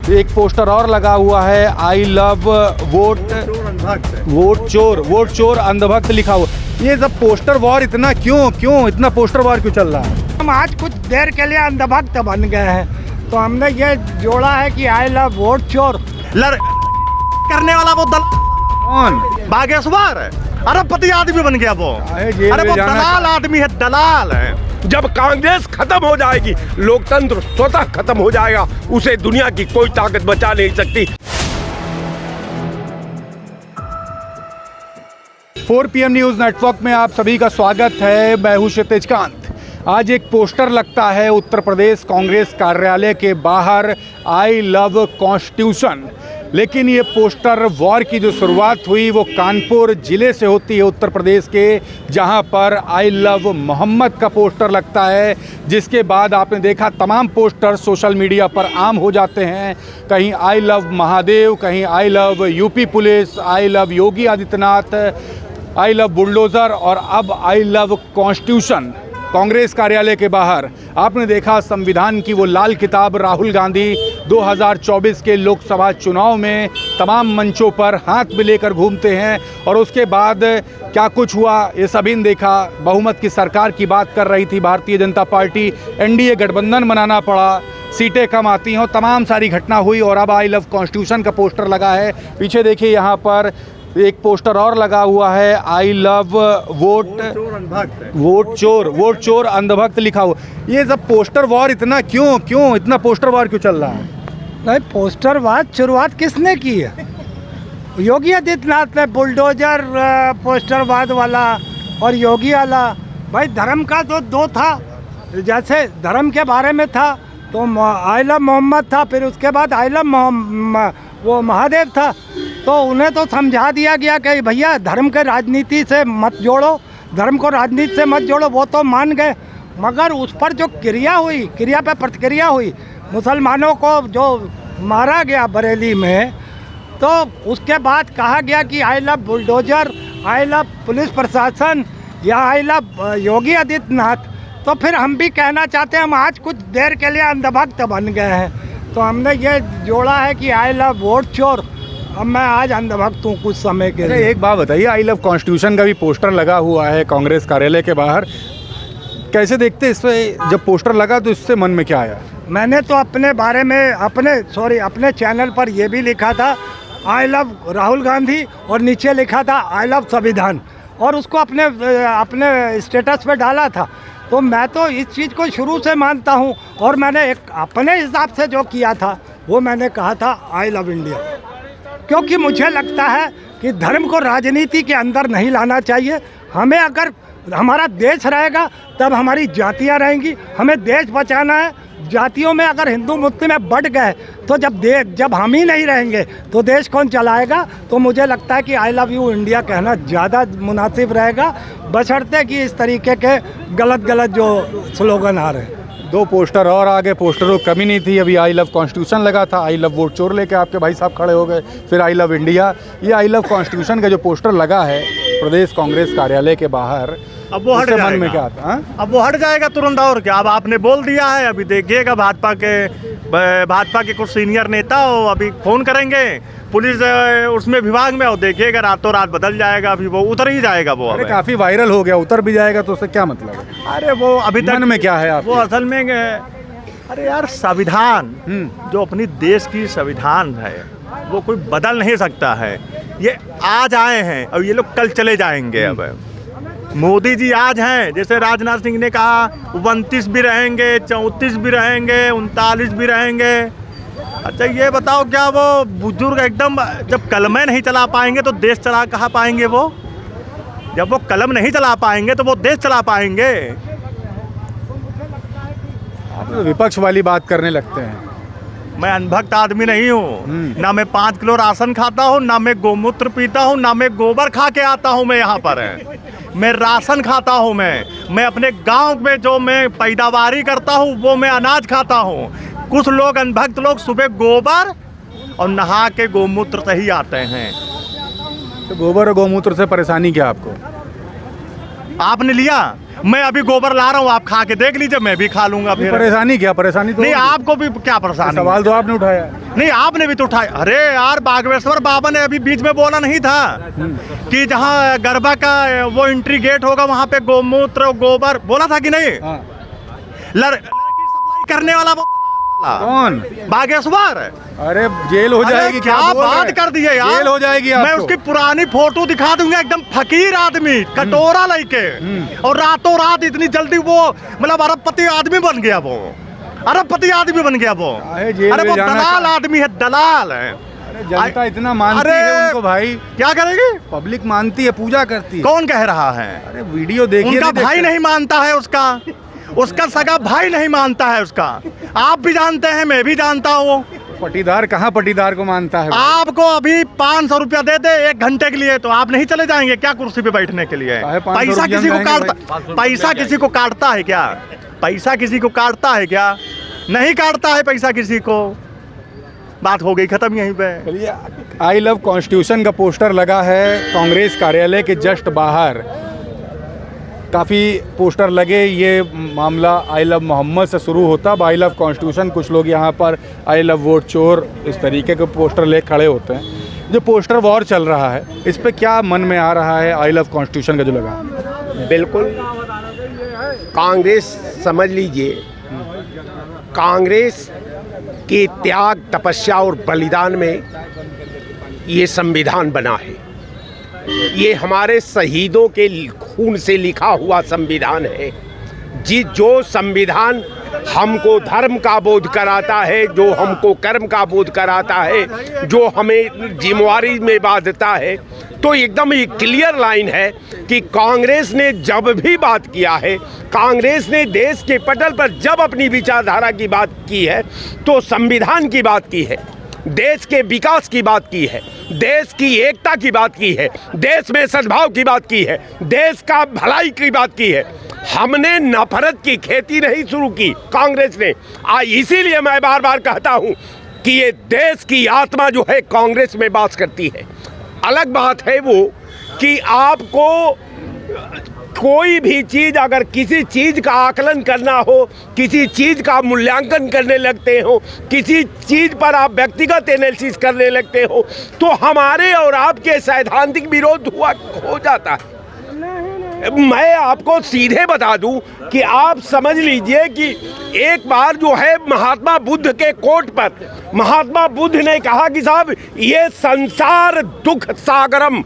एक पोस्टर और लगा हुआ है, आई लव वोट चोर अंधभक्त लिखा हुआ। ये सब पोस्टर वॉर इतना इतना पोस्टर वॉर क्यों चल रहा है? हम आज कुछ देर के लिए अंधभक्त बन गए हैं, तो हमने ये जोड़ा है कि आई लव वोट चोर। करने वाला वो कौन? बागेश्वर अरबपति आदमी बन गया वो। अरे वो दलाल आदमी है, दलाल है। जब कांग्रेस खत्म हो जाएगी, लोकतंत्र स्वतः खत्म हो जाएगा, उसे दुनिया की कोई ताकत बचा नहीं सकती। 4 PM न्यूज़ नेटवर्क में आप सभी का स्वागत है। मैं हूं क्षितिज कांत। आज एक पोस्टर लगता है उत्तर प्रदेश कांग्रेस कार्यालय के बाहर, आई लव कॉन्स्टिट्यूशन। लेकिन ये पोस्टर वॉर की जो शुरुआत हुई वो कानपुर ज़िले से होती है, उत्तर प्रदेश के, जहां पर आई लव मोहम्मद का पोस्टर लगता है। जिसके बाद आपने देखा तमाम पोस्टर सोशल मीडिया पर आम हो जाते हैं। कहीं आई लव महादेव, कहीं I love UP police, I love Yogi Adityanath, I love bulldozer और अब आई लव कॉन्स्टिट्यूशन। कांग्रेस कार्यालय के बाहर आपने देखा संविधान की वो लाल किताब राहुल गांधी 2024 के लोकसभा चुनाव में तमाम मंचों पर हाथ में लेकर घूमते हैं। और उसके बाद क्या कुछ हुआ ये सभी ने देखा। बहुमत की सरकार की बात कर रही थी भारतीय जनता पार्टी, एनडीए गठबंधन बनाना पड़ा, सीटें कम आती हैं, तमाम सारी घटना हुई। और अब आई लव कॉन्स्टिट्यूशन का पोस्टर लगा है। पीछे देखिए यहाँ पर एक पोस्टर और लगा हुआ है, आई लव वोट चोर अंधभक्त लिखा हुआ। ये सब पोस्टर वॉर इतना इतना पोस्टर वॉर क्यों चल रहा है? नहीं, पोस्टर वाद शुरुआत किसने की है? योगी आदित्यनाथ ने बुलडोजर पोस्टरवाद वाला और योगी वाला। भाई धर्म का तो दो था, जैसे धर्म के बारे में था तो आई लव मोहम्मद था, फिर उसके बाद आई लव वो महादेव था। तो उन्हें तो समझा दिया गया कि भैया धर्म के राजनीति से मत जोड़ो, धर्म को राजनीति से मत जोड़ो, वो तो मान गए। मगर उस पर जो क्रिया पे प्रतिक्रिया हुई, मुसलमानों को जो मारा गया बरेली में, तो उसके बाद कहा गया कि I love bulldozer, I love police प्रशासन या आई लव योगी आदित्यनाथ। तो फिर हम भी कहना चाहते हैं, हम आज कुछ देर के लिए अंधभक्त बन गए हैं, तो हमने ये जोड़ा है कि आई लव वोट चोर। अब मैं आज अंधभक्त हूँ कुछ समय के लिए। एक बात बताइए, आई लव कॉन्स्टिट्यूशन का भी पोस्टर लगा हुआ है कांग्रेस कार्यालय के बाहर, कैसे देखते हैं इसमें? जब पोस्टर लगा तो इससे मन में क्या आया? मैंने तो अपने बारे में अपने चैनल पर यह भी लिखा था आई लव राहुल गांधी और नीचे लिखा था आई लव संविधान, और उसको अपने स्टेटस पे डाला था। तो मैं तो इस चीज़ को शुरू से मानता हूँ, और मैंने एक अपने हिसाब से जो किया था वो मैंने कहा था आई लव इंडिया, क्योंकि मुझे लगता है कि धर्म को राजनीति के अंदर नहीं लाना चाहिए। हमें अगर हमारा देश रहेगा तब हमारी जातियाँ रहेंगी, हमें देश बचाना है। जातियों में अगर हिंदू मुस्लिम बढ़ गए तो जब हम ही नहीं रहेंगे तो देश कौन चलाएगा? तो मुझे लगता है कि आई लव यू इंडिया कहना ज़्यादा मुनासिब रहेगा, बशर्ते कि इस तरीके के गलत जो स्लोगन आ रहे हैं। 2 पोस्टर और आगे, पोस्टरों की कमी नहीं थी। अभी आई लव कॉन्स्टिट्यूशन लगा था, आई लव वोट चोर लेके आपके भाई साहब खड़े हो गए, फिर आई लव इंडिया। ये आई लव कॉन्स्टिट्यूशन का जो पोस्टर लगा है प्रदेश कांग्रेस कार्यालय के बाहर, अब वो हट जाएगा। मन में क्या आता? हाँ? अब वो हट जाएगा तुरंत। और क्या, अब आपने बोल दिया है, अभी देखिएगा भाजपा के कुछ सीनियर नेता हो अभी फ़ोन करेंगे पुलिस उसमें विभाग में, और देखिएगा रातों रात बदल जाएगा। अभी वो उतर ही जाएगा वो। अरे काफ़ी वायरल हो गया, उतर भी जाएगा तो उससे क्या मतलब है? अरे वो अभी तक मन में क्या है आप? वो असल में अरे यार, संविधान जो अपनी देश की संविधान है वो कोई बदल नहीं सकता है। ये आज आए हैं और ये लोग कल चले जाएंगे। अब मोदी जी आज हैं, जैसे राजनाथ सिंह ने कहा 29 भी रहेंगे, 34 भी रहेंगे, 39 भी रहेंगे। अच्छा ये बताओ, क्या वो बुजुर्ग एकदम जब कलमें नहीं चला पाएंगे तो देश चला कहाँ पाएंगे? वो जब वो कलम नहीं चला पाएंगे तो वो देश चला पाएंगे? आप तो विपक्ष वाली बात करने लगते हैं। मैं अनभक्त आदमी नहीं हूँ, ना मैं 5 किलो राशन खाता हूँ, ना मैं गोमूत्र पीता हूँ, ना मैं गोबर खा के आता हूँ। मैं यहाँ पर मैं राशन खाता हूँ। मैं अपने गांव में जो मैं पैदावारी करता हूँ वो मैं अनाज खाता हूँ। कुछ लोग अनभक्त लोग सुबह गोबर और नहा के गोमूत्र से ही आते हैं। तो गोबर और गोमूत्र से परेशानी क्या आपको? आपने लिया, मैं अभी गोबर ला रहा हूँ, आप खा के देख लीजिए, मैं भी खा लूंगा फिर। परेशानी क्या, परेशानी तो नहीं, होगी। आपको भी क्या परेशानी? सवाल तो आपने उठाया है। नहीं, आपने भी तो उठाया। अरे यार, बागेश्वर बाबा ने अभी बीच में बोला नहीं था कि जहाँ गरबा का वो एंट्री गेट होगा वहाँ पे गोमूत्र गोबर, बोला था कि नहीं? हाँ। लड़की सप्लाई करने वाला वो कौन? बागेश्वर। अरे जेल हो जाएगी। अरे क्या बोल बात रहे? कर दी है यार, जेल हो जाएगी मैं आपको। उसकी पुरानी फोटो दिखा दूंगा, एकदम फकीर आदमी, कटोरा लेके, और रातों रात इतनी जल्दी वो मतलब अरबपति आदमी बन गया, वो अरबपति आदमी बन गया वो। काहे जेल अरे में वो जाना दलाल चाह- आदमी है, दलाल है। अरे जनता इतना मानती है उनको भाई, क्या करेगी? पब्लिक मानती है, पूजा करती है। कौन कह रहा है? अरे वीडियो देखिए। उनका भाई नहीं मानता है, उसका सगा भाई नहीं मानता है उसका। आप भी जानते हैं, मैं भी जानता हूँ। पटीदार कहाँ पटीदार को मानता है? आपको अभी 500 रुपया दे दे 1 घंटे के लिए, तो आप नहीं चले जाएंगे क्या कुर्सी पे बैठने के लिए? काहे 500 पैसा रुपया किसी को में काटता, जाएंगे पैसा किसी को काटता है क्या? पैसा किसी को काटता है क्या? नहीं काटता है पैसा किसी को। बात हो गई खत्म यहीं पे। चलिए, आई लव कॉन्स्टिट्यूशन का पोस्टर लगा है कांग्रेस कार्यालय के जस्ट बाहर। काफ़ी पोस्टर लगे। ये मामला आई लव मोहम्मद से शुरू होता, अब आई लव कॉन्स्टिट्यूशन। कुछ लोग यहाँ पर आई लव वोट चोर इस तरीके के पोस्टर ले खड़े होते हैं। जो पोस्टर वॉर चल रहा है, इस पे क्या मन में आ रहा है आई लव कॉन्स्टिट्यूशन का जो लगा? बिल्कुल, कांग्रेस समझ लीजिए, कांग्रेस के त्याग, तपस्या और बलिदान में ये संविधान बना है। ये हमारे शहीदों के खून से लिखा हुआ संविधान है। जो संविधान हमको धर्म का बोध कराता है, जो हमको कर्म का बोध कराता है, जो हमें जिम्मेवारी में बांधता है। तो एकदम ये क्लियर लाइन है कि कांग्रेस ने जब भी बात किया है, कांग्रेस ने देश के पटल पर जब अपनी विचारधारा की बात की है, तो संविधान की बात की है, देश के विकास की बात की है, देश की एकता की बात की है, देश में सद्भाव की बात की है, देश का भलाई की बात की है। हमने नफरत की खेती नहीं शुरू की कांग्रेस ने। इसीलिए मैं बार बार कहता हूं कि ये देश की आत्मा जो है कांग्रेस में बात करती है। अलग बात है वो कि आपको कोई भी चीज़, अगर किसी चीज़ का आकलन करना हो, किसी चीज़ का मूल्यांकन करने लगते हो, किसी चीज़ पर आप व्यक्तिगत एनालिसिस करने लगते हो, तो हमारे और आपके सैद्धांतिक विरोध हुआ हो जाता है। मैं आपको सीधे बता दूं कि आप समझ लीजिए कि एक बार जो है महात्मा बुद्ध के कोट पर महात्मा बुद्ध ने कहा कि साहब ये संसार दुख सागरम,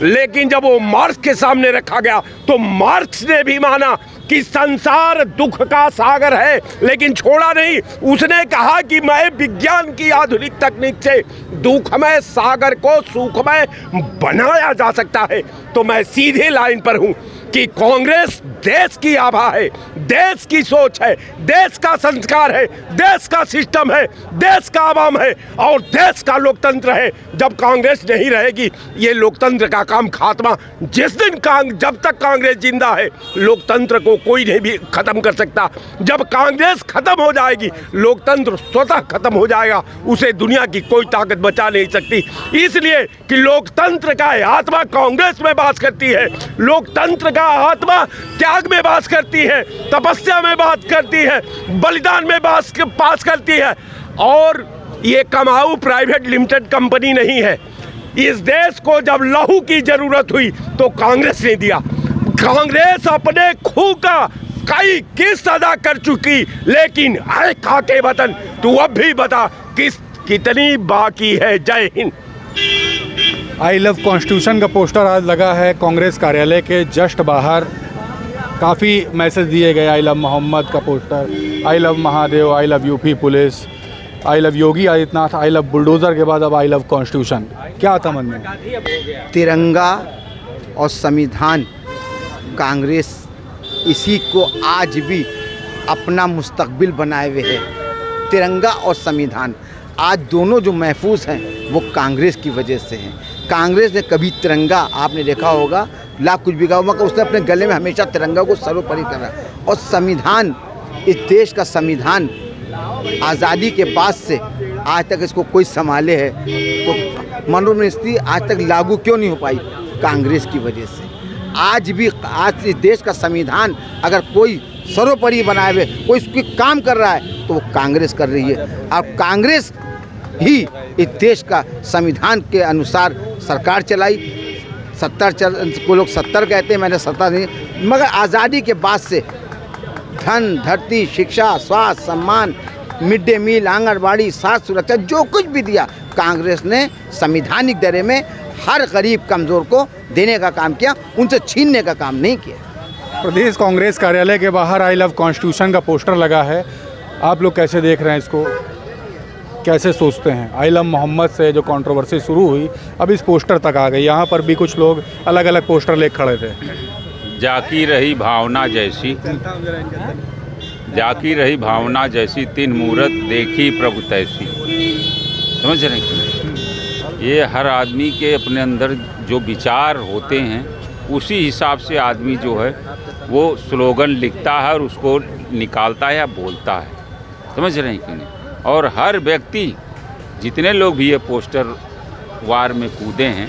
लेकिन जब वो मार्क्स के सामने रखा गया तो मार्क्स ने भी माना कि संसार दुख का सागर है, लेकिन छोड़ा नहीं। उसने कहा कि मैं विज्ञान की आधुनिक तकनीक से दुखमय सागर को सुखमय बनाया जा सकता है। तो मैं सीधे लाइन पर हूं कि कांग्रेस देश की आभा है, देश की सोच है, देश का संस्कार है, देश का सिस्टम है, देश का आवाम है और देश का लोकतंत्र है। जब कांग्रेस नहीं रहेगी, ये लोकतंत्र का काम खात्मा। जिस दिन जब तक कांग्रेस जिंदा है, लोकतंत्र को कोई नहीं भी खत्म कर सकता। जब कांग्रेस खत्म हो जाएगी, लोकतंत्र स्वतः खत्म हो जाएगा। उसे दुनिया की कोई ताकत बचा नहीं सकती। इसलिए कि लोकतंत्र का आत्मा कांग्रेस में बात करती है, लोकतंत्र का आत्मा त्याग में बात करती है, तपस्या में बात करती है, बलिदान में बात करती है। और ये कमाऊ प्राइवेट लिमिटेड कंपनी नहीं है। इस देश को जब लहू की जरूरत हुई तो कांग्रेस ने दिया। कांग्रेस अपने खून का कई किस्त अदा कर चुकी, लेकिन है खाके वतन तू अब भी बता कितनी बाकी है। जय हिंद। आई लव कॉन्स्टिट्यूशन का पोस्टर आज लगा है कांग्रेस कार्यालय के जस्ट बाहर। काफ़ी मैसेज दिए गए। आई लव मोहम्मद का poster, I love Mahadev, I love UP police, I love Yogi Adityanath, I love bulldozer के बाद अब आई लव कॉन्स्टिट्यूशन। क्या था मन में? तिरंगा और संविधान, कांग्रेस इसी को आज भी अपना मुस्तकबिल बनाए हुए है। तिरंगा और संविधान आज दोनों जो महफूज हैं वो कांग्रेस की वजह से हैं। कांग्रेस ने कभी तिरंगा, आपने देखा होगा, लाख कुछ बिगा हुआ, उसने अपने गले में हमेशा तिरंगा को सर्वोपरि करा। और संविधान, इस देश का संविधान आज़ादी के बाद से आज तक इसको कोई संभाले है तो मनोरम स्थिति आज तक लागू क्यों नहीं हो पाई? कांग्रेस की वजह से। आज इस देश का संविधान अगर कोई सर्वोपरि बनाए हुए कोई उसके काम कर रहा है तो वो कांग्रेस कर रही है। और कांग्रेस ही इस देश का संविधान के अनुसार सरकार चलाई। 70 को लोग 70 कहते हैं, मैंने 70 नहीं, मगर आज़ादी के बाद से धन, धरती, शिक्षा, स्वास्थ्य, सम्मान, मिड डे मील, आंगनबाड़ी, स्वास्थ्य सुरक्षा, जो कुछ भी दिया कांग्रेस ने संवैधानिक दायरे में हर गरीब कमज़ोर को देने का काम किया, उनसे छीनने का काम नहीं किया। प्रदेश कांग्रेस कार्यालय के बाहर आई लव कॉन्स्टिट्यूशन का पोस्टर लगा है, आप लोग कैसे देख रहे हैं इसको, कैसे सोचते हैं? आई लव मोहम्मद से जो कंट्रोवर्सी शुरू हुई अब इस पोस्टर तक आ गई, यहाँ पर भी कुछ लोग अलग अलग पोस्टर लेकर खड़े थे। जाकी रही भावना जैसी, जाकी रही भावना जैसी, तीन मूरत देखी प्रभु तैसी। समझ रहे हैं? ये हर आदमी के अपने अंदर जो विचार होते हैं उसी हिसाब से आदमी जो है वो स्लोगन लिखता है और उसको निकालता है या बोलता है। समझ रहे हैं कि नहीं? और हर व्यक्ति, जितने लोग भी ये पोस्टर वार में कूदे हैं,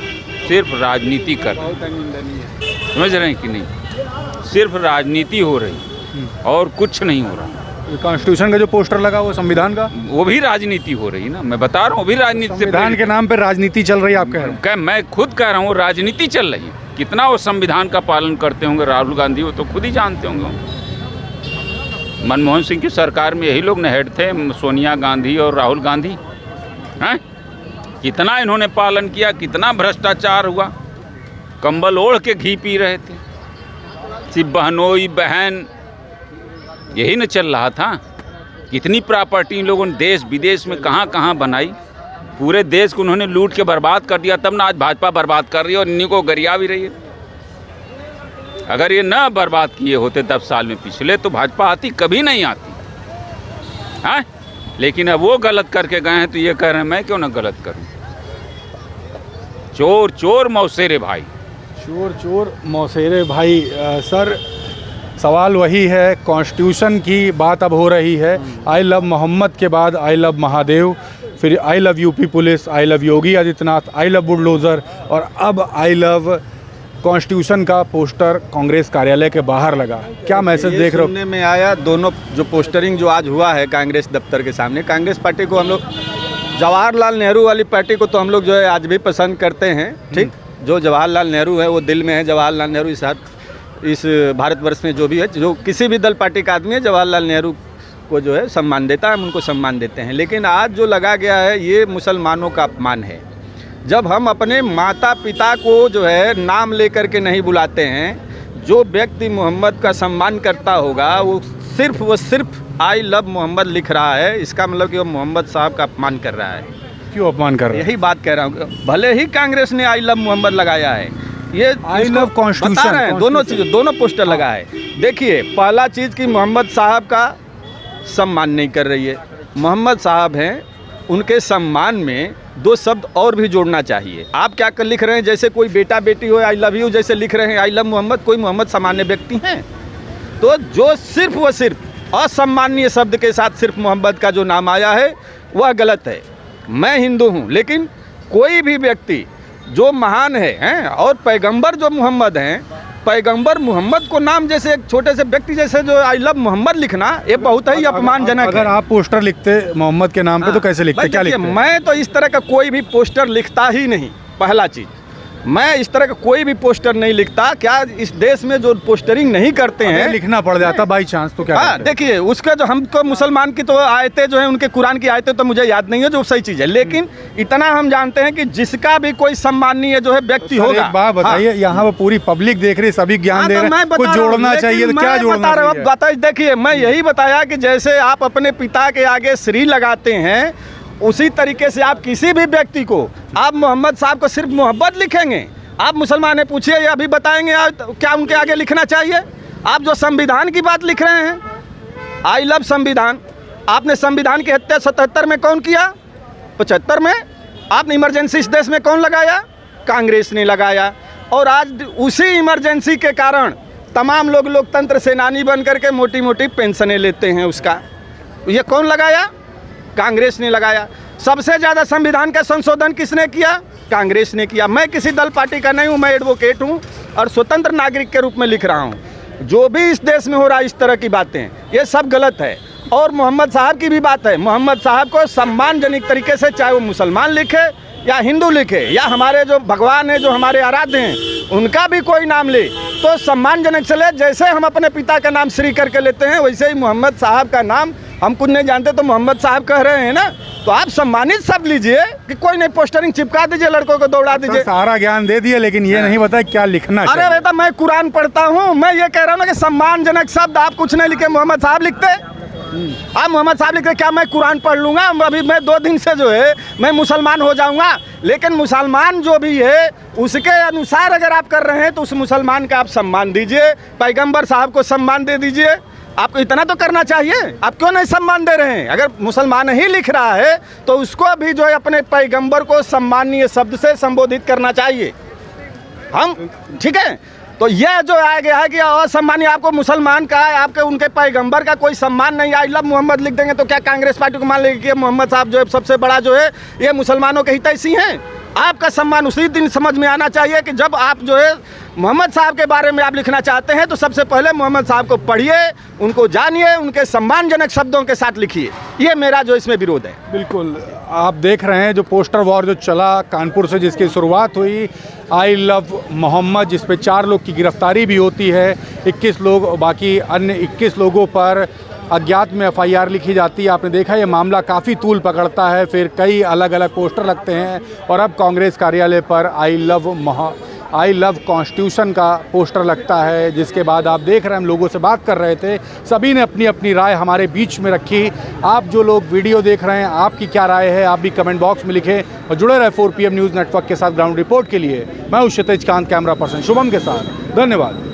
सिर्फ राजनीति कर रहे हैं। समझ रहे हैं कि नहीं? सिर्फ राजनीति हो रही और कुछ नहीं हो रहा। कॉन्स्टिट्यूशन का जो पोस्टर लगा वो संविधान का, वो भी राजनीति हो रही ना, मैं बता रहा हूँ, वो भी राजनीति से संविधान के नाम पे राजनीति चल रही है। आप कह रहे हैं? मैं खुद कह रहा हूँ राजनीति चल रही है। कितना वो संविधान का पालन करते होंगे राहुल गांधी, वो तो खुद ही जानते होंगे। मनमोहन सिंह की सरकार में यही लोग न हेड थे, सोनिया गांधी और राहुल गांधी हैं। कितना इन्होंने पालन किया, कितना भ्रष्टाचार हुआ। कंबल ओढ़ के घी पी रहे थे, सिर्फ बहनोई बहन, यही न चल रहा था। कितनी प्रॉपर्टी इन लोगों ने देश विदेश में कहाँ कहाँ बनाई, पूरे देश को उन्होंने लूट के बर्बाद कर दिया। तब ना आज भाजपा बर्बाद कर रही है और इन्हीं को गरिया भी रही है। अगर ये न बर्बाद किए होते 10 साल में पिछले, तो भाजपा आती कभी नहीं आती। हाँ, लेकिन अब वो गलत करके गए हैं तो ये कह रहे हैं मैं क्यों ना गलत करूं। चोर चोर मौसेरे भाई, चोर चोर मौसेरे भाई। सर, सवाल वही है, कॉन्स्टिट्यूशन की बात अब हो रही है। आई लव मोहम्मद के बाद आई लव महादेव, फिर I love UP police, I love Yogi Adityanath, I love bulldozer, और अब आई लव कॉन्स्टिट्यूशन का पोस्टर कांग्रेस कार्यालय के बाहर लगा। क्या मैसेज देख रहे हो? सुनने में आया, दोनों जो पोस्टरिंग जो आज हुआ है कांग्रेस दफ्तर के सामने, कांग्रेस पार्टी को हम लोग, जवाहरलाल नेहरू वाली पार्टी को तो हम लोग जो है आज भी पसंद करते हैं। ठीक, जो जवाहरलाल नेहरू है वो दिल में है। जवाहरलाल नेहरू इस भारतवर्ष में जो भी है, जो किसी भी दल पार्टी का आदमी है, जवाहरलाल नेहरू को जो है सम्मान देता है, हम उनको सम्मान देते हैं। लेकिन आज जो लगा गया है ये मुसलमानों का अपमान है। जब हम अपने माता पिता को जो है नाम लेकर के नहीं बुलाते हैं, जो व्यक्ति मोहम्मद का सम्मान करता होगा वो सिर्फ आई लव मोहम्मद लिख रहा है, इसका मतलब कि वो मोहम्मद साहब का अपमान कर रहा है। क्यों अपमान कर रहे हैं? यही बात कह रहा हूँ। भले ही कांग्रेस ने आई लव मोहम्मद लगाया है, ये आई लव कॉन्स्टिट्यूशन बता रहे हैं, दोनों चीज़, दोनों पोस्टर लगा है। देखिए, पहला चीज़ कि मोहम्मद साहब का सम्मान नहीं कर रही है। मोहम्मद साहब हैं, उनके सम्मान में 2 शब्द और भी जोड़ना चाहिए। आप क्या कर लिख रहे हैं, जैसे कोई बेटा बेटी हो आई लव यू जैसे लिख रहे हैं आई लव मोहम्मद। कोई मोहम्मद सामान्य व्यक्ति हैं? तो जो सिर्फ व सिर्फ असम्मानीय शब्द के साथ सिर्फ मोहम्मद का जो नाम आया है वह गलत है। मैं हिंदू हूँ, लेकिन कोई भी व्यक्ति जो महान है और पैगंबर जो मोहम्मद हैं, पैगंबर मोहम्मद को नाम जैसे एक छोटे से व्यक्ति जैसे जो आई लव मोहम्मद लिखना, ये बहुत ही अपमानजनक है। अगर आप पोस्टर लिखते मोहम्मद के नाम पे तो कैसे लिखते, क्या लिखते? मैं तो इस तरह का कोई भी पोस्टर लिखता ही नहीं। पहला चीज़, मैं इस तरह का कोई भी पोस्टर नहीं लिखता। क्या इस देश में जो पोस्टरिंग नहीं करते हैं, लिखना पड़ जाता बाई चांस तो क्या? हाँ, देखिए, उसका जो हमको मुसलमान की तो आयतें जो है, उनके कुरान की आयतें तो मुझे याद नहीं है, जो सही चीज़ है। लेकिन इतना हम जानते हैं कि जिसका भी कोई सम्मानीय जो है व्यक्ति होगा। एक बात बताइए, यहाँ पर पूरी पब्लिक देख रही है, सभी ज्ञान दे रहे हैं, कुछ जोड़ना चाहिए तो क्या जोड़ना चाहिए? बताइए, देखिए, मैं यही बताया कि जैसे आप अपने पिता के आगे श्री लगाते हैं, उसी तरीके से आप किसी भी व्यक्ति को, आप मोहम्मद साहब को सिर्फ मोहब्बत लिखेंगे। आप मुसलमान है, पूछिए, या अभी बताएंगे क्या उनके आगे लिखना चाहिए? आप जो संविधान की बात लिख रहे हैं, आई लव संविधान, आपने संविधान की हत्या 77 में कौन किया? 75 में। आपने इमरजेंसी इस देश में कौन लगाया? कांग्रेस ने लगाया। और आज उसी इमरजेंसी के कारण तमाम लोग लोकतंत्र सेनानी बन करके मोटी मोटी पेंशनें लेते हैं। उसका ये कौन लगाया? कांग्रेस ने लगाया। सबसे ज़्यादा संविधान का संशोधन किसने किया? कांग्रेस ने किया। मैं किसी दल पार्टी का नहीं हूँ, मैं एडवोकेट हूँ। और स्वतंत्र नागरिक के रूप में लिख रहा हूँ। जो भी इस देश में हो रहा है इस तरह की बातें, ये सब गलत है। और मोहम्मद साहब की भी बात है, मोहम्मद साहब को सम्मानजनक तरीके से, चाहे वो मुसलमान लिखे या हिंदू लिखे या हमारे जो भगवान हैं, जो हमारे आराध्य हैं, उनका भी कोई नाम ले तो सम्मानजनक से ले। जैसे हम अपने पिता का नाम श्री करके लेते हैं, वैसे ही मोहम्मद साहब का नाम हम कुछ नहीं जानते तो मोहम्मद साहब कह रहे हैं ना, तो आप सम्मानित शब्द लीजिए कि कोई नहीं पोस्टरिंग चिपका दीजिए, लड़कों को दौड़ा दीजिए। सारा ज्ञान दे दिया लेकिन ये नहीं बताया क्या लिखना अरे चाहिए। बेटा, मैं कुरान पढ़ता हूँ, मैं ये कह रहा हूँ ना कि सम्मानजनक शब्द आप कुछ नहीं लिखे, मोहम्मद साहब लिखते। आप मोहम्मद साहब लिखते, क्या मैं कुरान पढ़ लूँगा? अभी मैं 2 दिन से जो है मैं मुसलमान हो जाऊँगा। लेकिन मुसलमान जो भी है उसके अनुसार अगर आप कर रहे हैं तो उस मुसलमान का आप सम्मान दीजिए, पैगंबर साहब को सम्मान दे दीजिए। आपको इतना तो करना चाहिए, आप क्यों नहीं सम्मान दे रहे हैं? अगर मुसलमान ही लिख रहा है तो उसको भी जो है अपने पैगंबर को सम्मानीय शब्द से संबोधित करना चाहिए। हम ठीक है, तो यह जो आ गया है कि असम्मानीय, आपको मुसलमान का, आपके उनके पैगंबर का कोई सम्मान नहीं, आई लव मोहम्मद लिख देंगे तो क्या कांग्रेस पार्टी को मान लेगी कि मोहम्मद साहब जो है सबसे बड़ा जो है ये मुसलमानों के हितैषी हैं? आपका सम्मान उसी दिन समझ में आना चाहिए कि जब आप जो है मोहम्मद साहब के बारे में आप लिखना चाहते हैं तो सबसे पहले मोहम्मद साहब को पढ़िए, उनको जानिए, उनके सम्मानजनक शब्दों के साथ लिखिए। ये मेरा जो इसमें विरोध है। बिल्कुल, आप देख रहे हैं जो पोस्टर वॉर जो चला कानपुर से, जिसकी शुरुआत हुई आई लव मोहम्मद, जिस पे 4 लोग की गिरफ्तारी भी होती है, 21 लोग, बाकी अन्य 21 लोगों पर अज्ञात में FIR लिखी जाती है। आपने देखा ये मामला काफ़ी तूल पकड़ता है, फिर कई अलग अलग पोस्टर लगते हैं और अब कांग्रेस कार्यालय पर आई लव कॉन्स्टिट्यूशन का पोस्टर लगता है। जिसके बाद आप देख रहे हैं, हम लोगों से बात कर रहे थे, सभी ने अपनी अपनी राय हमारे बीच में रखी। आप जो लोग वीडियो देख रहे हैं, आपकी क्या राय है, आप भी कमेंट बॉक्स में लिखें और जुड़े रहे 4 PM न्यूज़ नेटवर्क के साथ। ग्राउंड रिपोर्ट के लिए मैं हूं क्षितिज कांत, कैमरा पर्सन शुभम के साथ। धन्यवाद।